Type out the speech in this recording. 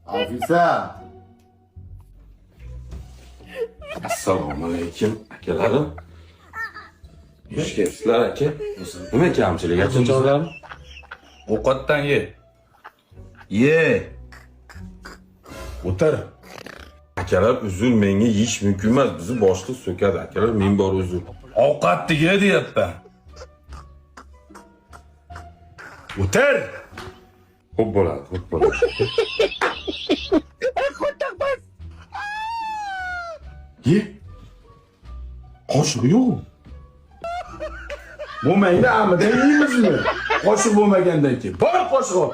Afisa. Assalomu alaykum akalarim. Xush kelibsizlar aka. Nima kamchilik achchiqlarmi? Ovqatdan ye. Ye. O'tir. Akalar uzun menga yeyish mumkin emas. Bizni boshliq so'kadi akalar. Men bor uzun. Ovqatni ye deyapman. O'tir. Xo'p bo'ladi, xo'p bo'ladi. Ye. Qoshiq yo'q. Bo'lmaydi, amida yeymizmi? Qoshiq bo'lmagandan keyin. Bor qoshiq ol.